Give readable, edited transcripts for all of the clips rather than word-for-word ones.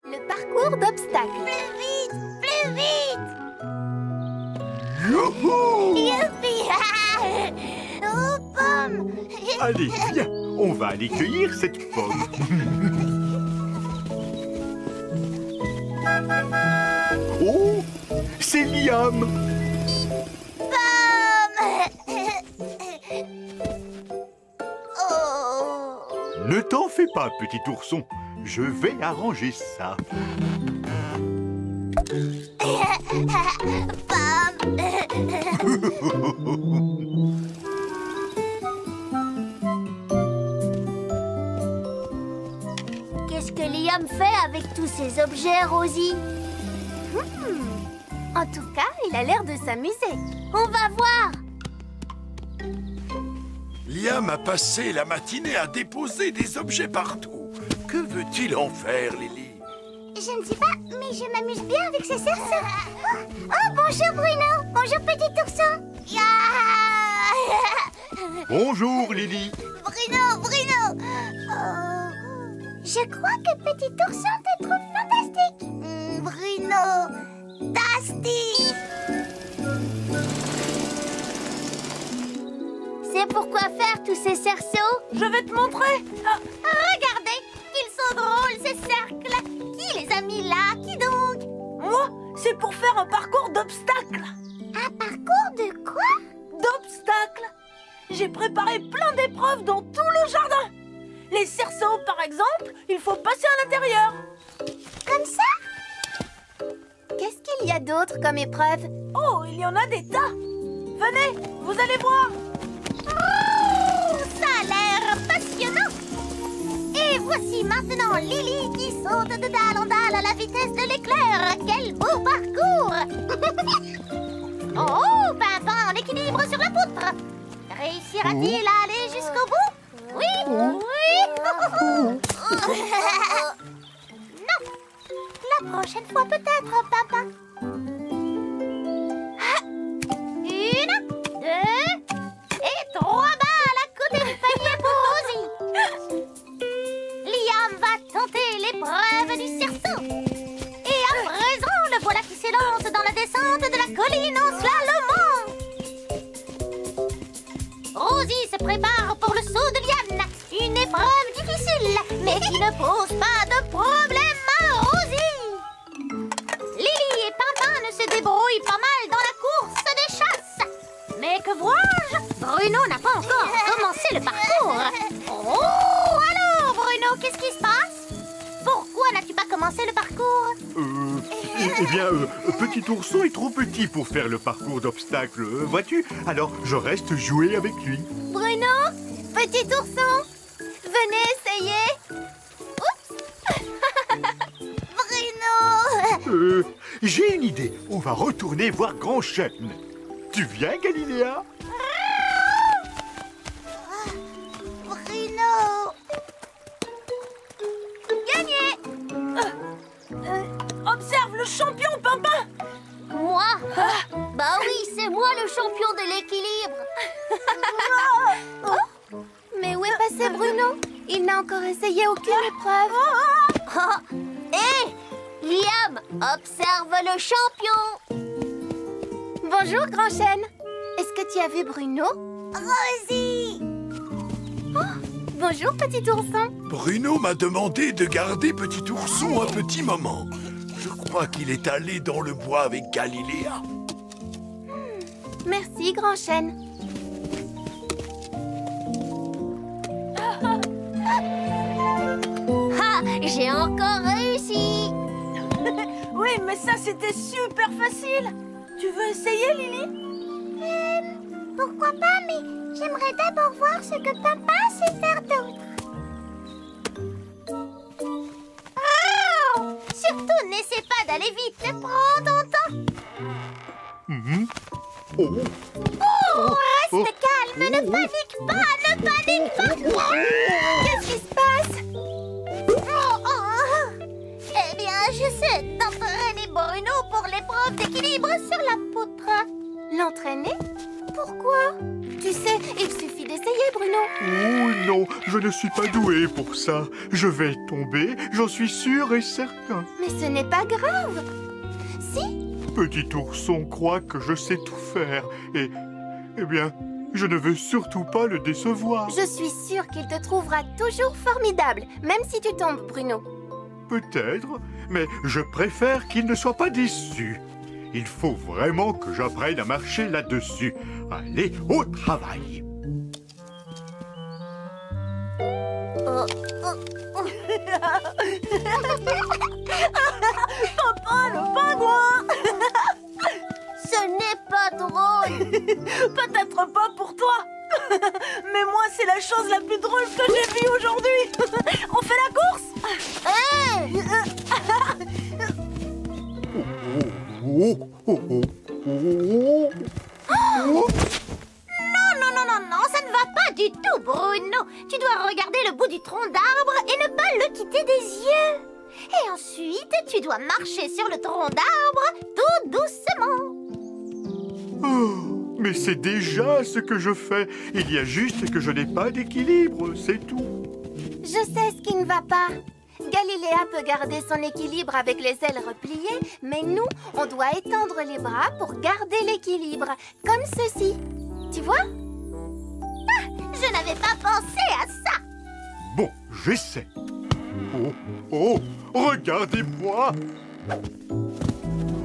Le parcours d'obstacles. Plus vite! Plus vite! Youhou! Youpi! Oh, pomme! Allez, viens, on va aller cueillir cette pomme. Oh, c'est Liam. Oh! Ne t'en fais pas, petit ourson. Je vais arranger ça. Pomme! Qu'est-ce que Liam fait avec tous ces objets, Rosie? En tout cas, il a l'air de s'amuser. On va voir! Liam a passé la matinée à déposer des objets partout. Que veut-il en faire, Lily? Je ne sais pas, mais je m'amuse bien avec ces cerceaux. Oh, bonjour Bruno! Bonjour petit ourson! Bonjour, Lily. Bruno! Bruno! Oh, je crois que petit ourson te trouve fantastique. Bruno! Tastique! C'est pourquoi faire tous ces cerceaux? Je vais te montrer. Regardez! Ils sont drôles, ces cercles! Qui les a mis là? Qui donc? Moi, c'est pour faire un parcours d'obstacles. Un parcours de quoi? D'obstacles. J'ai préparé plein d'épreuves dans tout le jardin. Les cerceaux, par exemple, il faut passer à l'intérieur. Comme ça? Qu'est-ce qu'il y a d'autre comme épreuve? Oh, il y en a des tas. Venez, vous allez voir. Oh, ça a l'air passionnant! Et voici maintenant Lily qui saute de dalle en dalle à la vitesse de l'éclair. Quel beau parcours! Oh, Pimpin en équilibre sur la poutre. Réussira-t-il à aller jusqu'au bout? Oui, oui! Non! La prochaine fois peut-être, Pimpin. Une, deux et trois balles à côté du panier pour Rosie. Liam va tenter l'épreuve du cerceau. Et à présent, le voilà qui s'élance dans la descente de la colline en slalomant. Rosie se prépare pour le saut de liane. Une épreuve difficile, mais qui ne pose pas de problème à Rosie. Lily et Pimpin ne se débrouillent pas mal dans la course des chasses. Mais que vois-je? Bruno n'a pas encore commencé le parcours. Oh, alors Bruno, qu'est-ce qui se passe? Pourquoi n'as-tu pas commencé le parcours? Eh bien, petit ourson est trop petit pour faire le parcours d'obstacles, vois-tu? Alors, je reste jouer avec lui. Bruno, petit ourson, venez essayer. Oups. Bruno! J'ai une idée. On va retourner voir Grand Chêne. Tu viens, Galiléa? Bruno! Gagné. Observe le champion, Pimpin. Moi? Bah oui, c'est moi le champion de l'équilibre. Mais où est passé Bruno? Il n'a encore essayé aucune épreuve. Oh. Hé, Liam, observe le champion. Bonjour, Grand Chêne. Est-ce que tu as vu Bruno? Rosie! Bonjour, petit ourson. Bruno m'a demandé de garder petit ourson un petit moment. Je crois qu'il est allé dans le bois avec Galiléa. Merci, Grand Chêne. Ah, j'ai encore réussi. Oui, mais ça, c'était super facile. Tu veux essayer, Lily? Pourquoi pas, mais j'aimerais d'abord voir ce que papa sait faire d'autre. Oh, surtout, n'essaie pas d'aller vite. Prends ton temps. Oh, reste calme. Ne panique pas. Ne panique pas. Qu'est-ce qui se passe? Eh bien, j'essaie d'entraîner Bruno pour l'épreuve d'équilibre sur la poutre. L'entraîner? Pourquoi? Tu sais, il suffit d'essayer, Bruno. Bruno. Oh non, je ne suis pas doué pour ça. Je vais tomber, j'en suis sûr et certain. Mais ce n'est pas grave. Si, Petit ourson croit que je sais tout faire et... Eh bien, je ne veux surtout pas le décevoir. je suis sûre qu'il te trouvera toujours formidable, même si tu tombes, Bruno. Peut-être, mais je préfère qu'il ne soit pas déçu. Il faut vraiment que j'apprenne à marcher là-dessus. Allez, au travail. Papa, le pingouin! Ce n'est pas drôle. Peut-être pas pour toi, mais moi, c'est la chose la plus drôle que j'ai vue aujourd'hui. On fait la course? Oh, oh, oh, oh, oh. Non, ça ne va pas du tout, Bruno. Tu dois regarder le bout du tronc d'arbre et ne pas le quitter des yeux. Et ensuite, tu dois marcher sur le tronc d'arbre tout doucement. Oh, mais c'est déjà ce que je fais. Il y a juste que je n'ai pas d'équilibre, c'est tout. Je sais ce qui ne va pas. Galiléa peut garder son équilibre avec les ailes repliées, mais nous, on doit étendre les bras pour garder l'équilibre, comme ceci. Tu vois? Ah, je n'avais pas pensé à ça. Bon, j'essaie. Oh, oh, regardez-moi.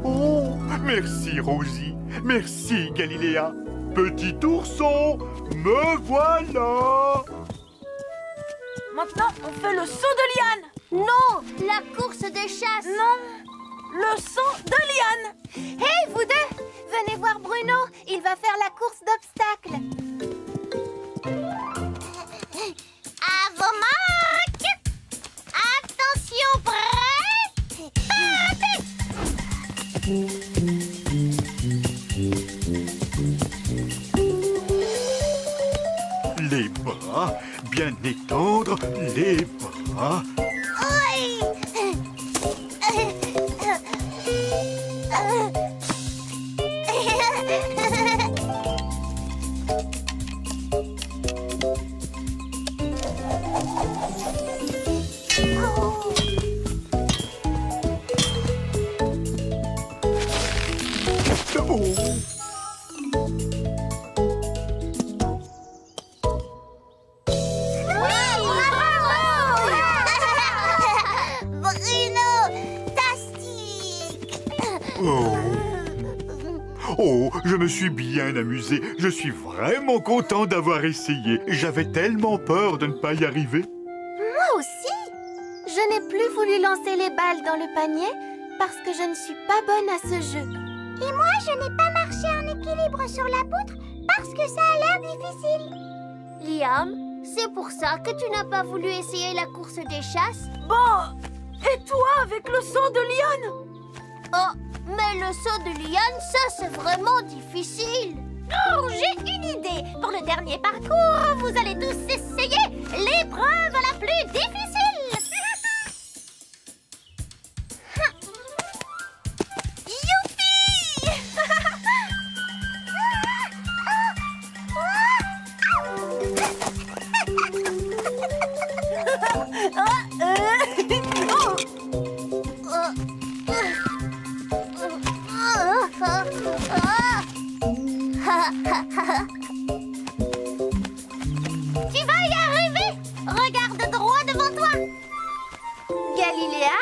Oh, merci Rosie, merci Galiléa. Petit ourson, me voilà. Maintenant, on fait le saut de liane. Non, la course des chasses. Non, le saut de liane. Hé, vous deux, venez voir Bruno. Il va faire la course d'obstacles. À vos marques. Attention, prêt. Partez. Les bras, bien étendre les bras. Oh, je me suis bien amusé. Je suis vraiment content d'avoir essayé. J'avais tellement peur de ne pas y arriver. Moi aussi. Je n'ai plus voulu lancer les balles dans le panier parce que je ne suis pas bonne à ce jeu. Et moi, je n'ai pas marché en équilibre sur la poutre parce que ça a l'air difficile. Liam, c'est pour ça que tu n'as pas voulu essayer la course des chasses? Bon, et toi avec le saut de liane? Oh, mais le saut de liane, ça c'est vraiment difficile. Oh, j'ai une idée. Pour le dernier parcours, vous allez tous essayer l'épreuve la plus difficile. Youpi! Tu vas y arriver! Regarde droit devant toi! Galiléa,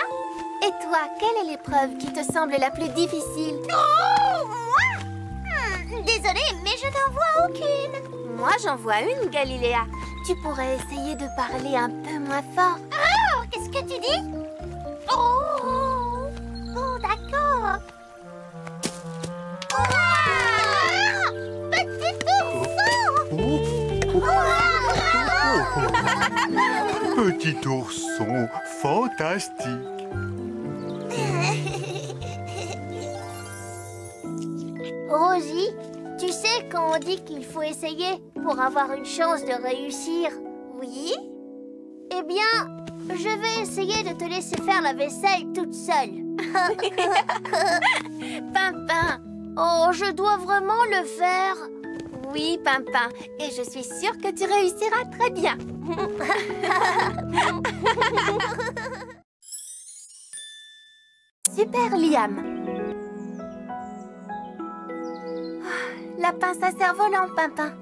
et toi, quelle est l'épreuve qui te semble la plus difficile? Oh, moi? Désolée, mais je n'en vois aucune. Moi, j'en vois une, Galiléa. Tu pourrais essayer de parler un peu moins fort. Oh, qu'est-ce que tu dis? Oh, d'accord. Petit ourson! Petit ourson fantastique. Rosie, tu sais quand on dit qu'il faut essayer pour avoir une chance de réussir? Oui? Eh bien, je vais essayer de te laisser faire la vaisselle toute seule. Pimpin, oh, je dois vraiment le faire. Oui, Pimpin, et je suis sûre que tu réussiras très bien. Super Liam. La pince à cerf-volant, Pimpin.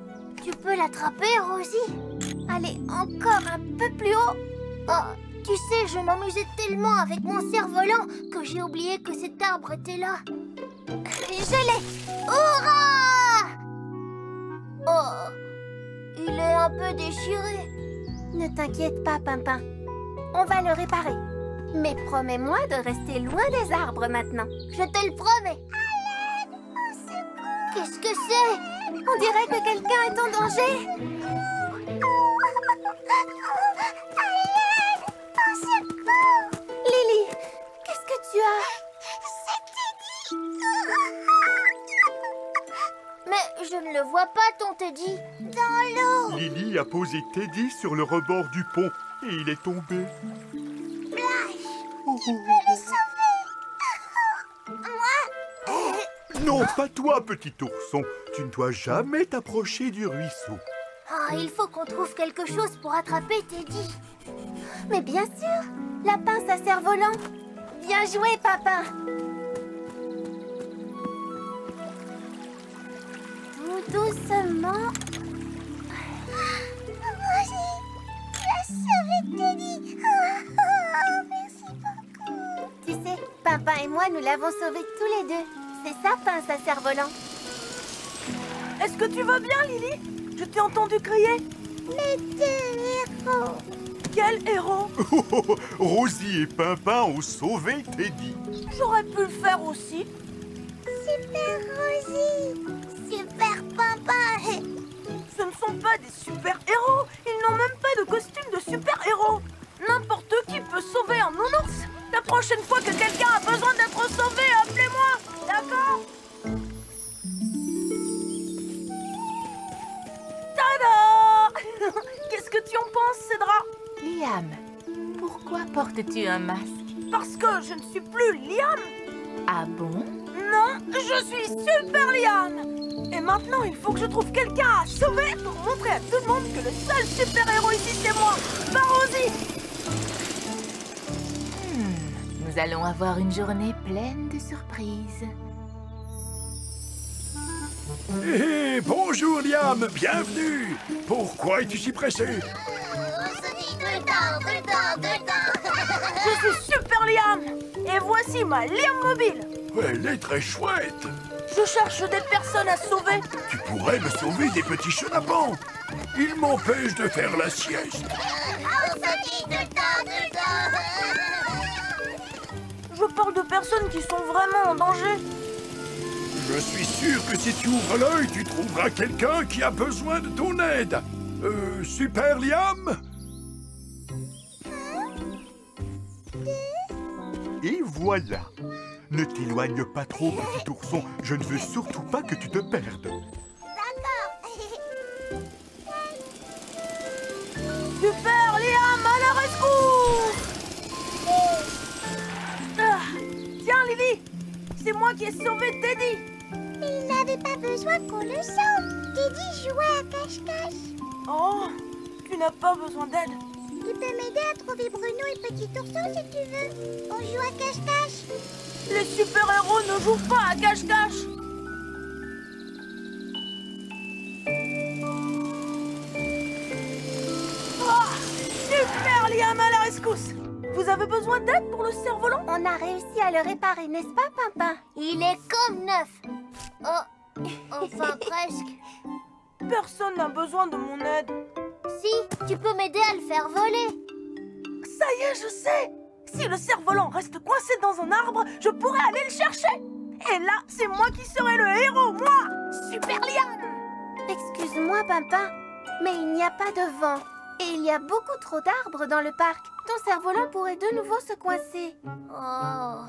Tu peux l'attraper, Rosie? Allez, encore un peu plus haut. Oh, tu sais, je m'amusais tellement avec mon cerf-volant que j'ai oublié que cet arbre était là. Je l'ai. Hurrah! Oh, il est un peu déchiré. Ne t'inquiète pas, Pimpin. On va le réparer. Mais promets-moi de rester loin des arbres maintenant. Je te le promets. Qu'est-ce que c'est? On dirait que quelqu'un est en danger. Lily, qu'est-ce que tu as? Mais je ne le vois pas, ton Teddy. Dans l'eau. Lily a posé Teddy sur le rebord du pont et il est tombé. Oh, oh, oh. Non, pas toi, petit ourson. Tu ne dois jamais t'approcher du ruisseau. Ah, il faut qu'on trouve quelque chose pour attraper Teddy. Mais bien sûr, la pince à cerf-volant. Bien joué, Papa. Tout doucement. Rosie, tu as sauvé Teddy. Merci beaucoup. Tu sais, Papa et moi, nous l'avons sauvé tous les deux. C'est sa pince à cerf-volant. Est-ce que tu vas bien, Lily? Je t'ai entendu crier. Les deux héros. Quel héros? Oh, oh, oh. Rosie et Pimpin ont sauvé Teddy. J'aurais pu le faire aussi. Super Rosie. Super Pimpin. Ce ne sont pas des super-héros. Ils n'ont même pas de costume de super-héros. N'importe qui peut sauver un nounours. La prochaine fois que quelqu'un a besoin d'être sauvé, appelez-moi. D'accord? Tada! Qu'est-ce que tu en penses, Cédra? Liam, pourquoi portes-tu un masque? Parce que je ne suis plus Liam. Ah bon? Non, je suis Super Liam. Et maintenant, il faut que je trouve quelqu'un à sauver pour montrer à tout le monde que le seul super-héros ici, c'est moi, pas Rosie. Nous allons avoir une journée pleine de surprises. Hé, bonjour Liam, bienvenue. Pourquoi es-tu si pressé? Tout le temps. Je suis Super Liam. Et voici ma Liam mobile. Elle est très chouette. Je cherche des personnes à sauver. Tu pourrais me sauver des petits chenapans. Ils m'empêchent de faire la sieste. Tout le temps. Je parle de personnes qui sont vraiment en danger. Je suis sûr que si tu ouvres l'œil, tu trouveras quelqu'un qui a besoin de ton aide. Super Liam? Et voilà. Ne t'éloigne pas trop, petit ourson. Je ne veux surtout pas que tu te perdes. Super Liam, à la rescousse! Ah, tiens, Lily, c'est moi qui ai sauvé Teddy. Il n'avait pas besoin qu'on le sauve. Teddy jouait à cache-cache. Oh, tu n'as pas besoin d'aide. Tu peux m'aider à trouver Bruno et Petit Ourson si tu veux. On joue à cache-cache. Les super-héros ne jouent pas à cache-cache. Oh, Super Liam, à la rescousse. Vous avez besoin d'aide pour le cerf-volant? On a réussi à le réparer, n'est-ce pas, Pimpin? Il est comme neuf. Oh, enfin presque. Personne n'a besoin de mon aide. Si, tu peux m'aider à le faire voler. Ça y est, je sais. Si le cerf-volant reste coincé dans un arbre, je pourrais aller le chercher. Et là, c'est moi qui serai le héros, moi, Super Liam. Excuse-moi, Pimpin, mais il n'y a pas de vent. Et il y a beaucoup trop d'arbres dans le parc. Ton cerf-volant pourrait de nouveau se coincer. Oh.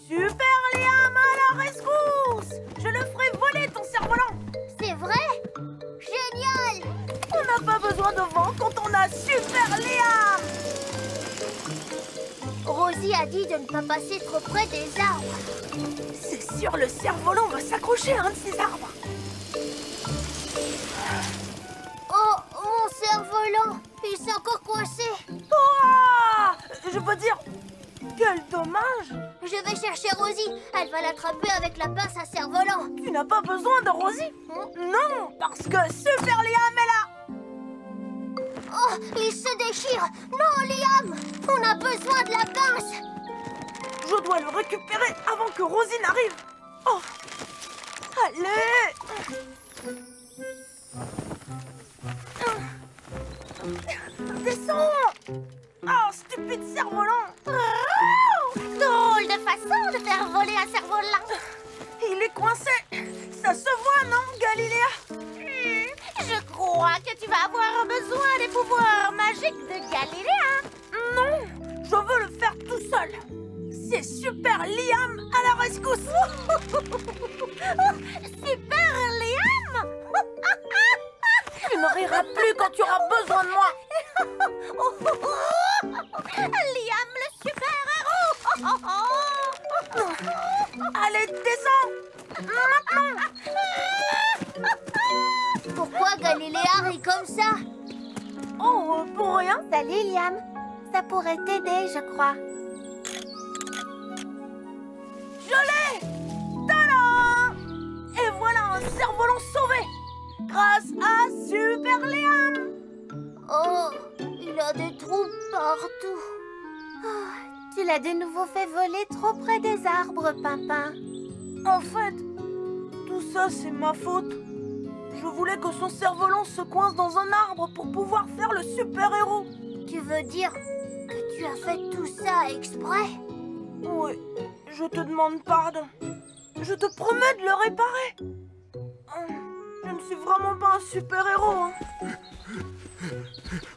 Super Liam, à la rescousse. Je le ferai voler, ton cerf-volant. C'est vrai? Génial! On n'a pas besoin de vent quand on a Super Liam. Rosie a dit de ne pas passer trop près des arbres. C'est sûr, le cerf-volant va s'accrocher à un de ces arbres. cerf-volant. Il s'est encore coincé. Oh, je veux dire, quel dommage. Je vais chercher Rosie. Elle va l'attraper avec la pince à cerf-volant. Tu n'as pas besoin de Rosie. Non, parce que Super Liam est là. Oh, il se déchire. Non, Liam, on a besoin de la pince. Je dois le récupérer avant que Rosie n'arrive. Oh, allez. Descends. Oh, stupide cerf-volant. Drôle de façon de faire voler un cerf-volant. Il est coincé. Ça se voit, non, Galiléa? Je crois que tu vas avoir besoin des pouvoirs magiques de Galiléa. Non, je veux le faire tout seul. C'est Super Liam à la rescousse. Super Liam. Tu ne riras plus quand tu auras besoin de moi. Liam, le super-héros. Allez, descends. Maintenant. Pourquoi Galiléa rit comme ça? Oh, pour rien. Salut Liam. Ça pourrait t'aider, je crois. Je l'ai. Tadam. Et voilà un cerf-volant sauvé. Grâce à Super Liam. Oh, il a des trous partout. Tu l'as de nouveau fait voler trop près des arbres, Pimpin. En fait, tout ça, c'est ma faute. Je voulais que son cerf-volant se coince dans un arbre pour pouvoir faire le super-héros. Tu veux dire que tu as fait tout ça exprès? Oui, je te demande pardon. Je te promets de le réparer. Je ne suis vraiment pas un super-héros, hein.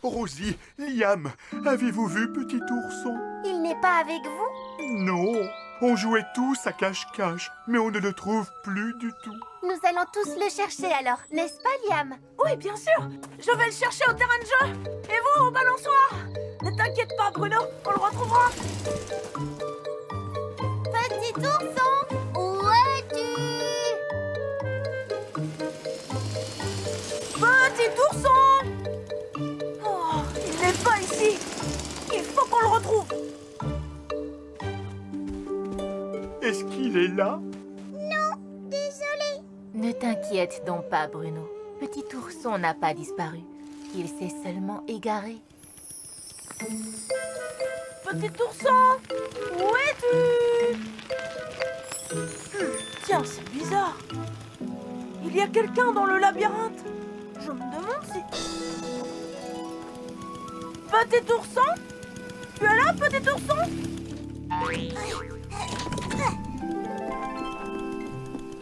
Rosie, Liam, avez-vous vu Petit Ourson? Il n'est pas avec vous? Non, on jouait tous à cache-cache, mais on ne le trouve plus du tout. Nous allons tous le chercher alors, n'est-ce pas, Liam? Oui, bien sûr. Je vais le chercher au terrain de jeu. Et vous, au balançoire. Ne t'inquiète pas, Bruno, on le retrouvera. Petit ourson! Où es-tu? Petit ourson. Oh, il n'est pas ici. Il faut qu'on le retrouve. Est-ce qu'il est là? Désolée. Ne t'inquiète donc pas, Bruno. Petit ourson n'a pas disparu. Il s'est seulement égaré. Petit ourson, où es-tu? Tiens, c'est bizarre. Il y a quelqu'un dans le labyrinthe. Je me demande si... Petit ourson? Tu es là, petit ourson?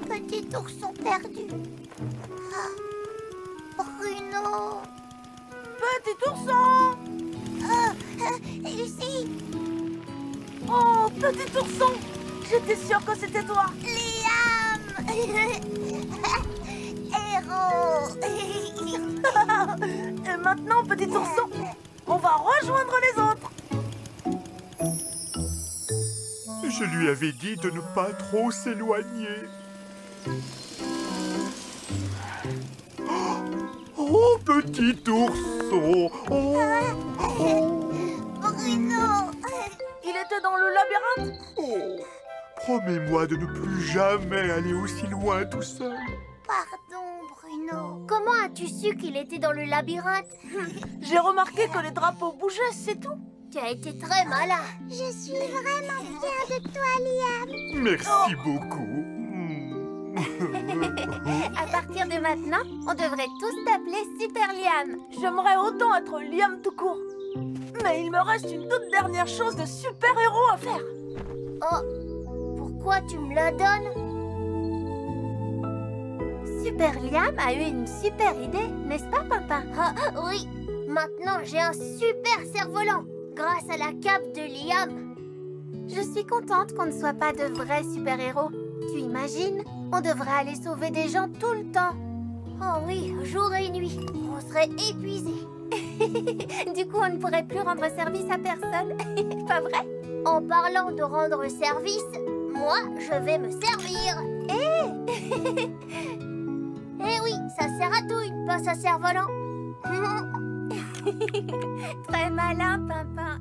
Petit ourson perdu. Ah, Bruno. Petit ourson! Ici. Oh, petit ourson! J'étais sûre que c'était toi. Liam. Héros. Et maintenant, petit ourson, on va rejoindre les autres. Je lui avais dit de ne pas trop s'éloigner. Oh, petit ourson! Oh, Bruno. Il était dans le labyrinthe. oh. Promets-moi de ne plus jamais aller aussi loin tout seul. Pardon, Bruno. Comment as-tu su qu'il était dans le labyrinthe? J'ai remarqué que les drapeaux bougeaient, c'est tout. Tu as été très malin. Je suis vraiment fière de toi, Liam. Merci beaucoup. À partir de maintenant, on devrait tous t'appeler Super Liam. J'aimerais autant être Liam tout court. Mais il me reste une toute dernière chose de super-héros à faire. Oh, pourquoi tu me la donnes? Super Liam a eu une super idée, n'est-ce pas, Pimpin? Ah, oui, maintenant j'ai un super cerf-volant grâce à la cape de Liam. Je suis contente qu'on ne soit pas de vrais super-héros. Tu imagines? On devrait aller sauver des gens tout le temps. Oh oui, jour et nuit, on serait épuisés. Du coup, on ne pourrait plus rendre service à personne. Pas vrai? En parlant de rendre service, moi, je vais me servir. Eh oui, ça sert à tout une pince à cerf-volant. Très malin, Pimpin.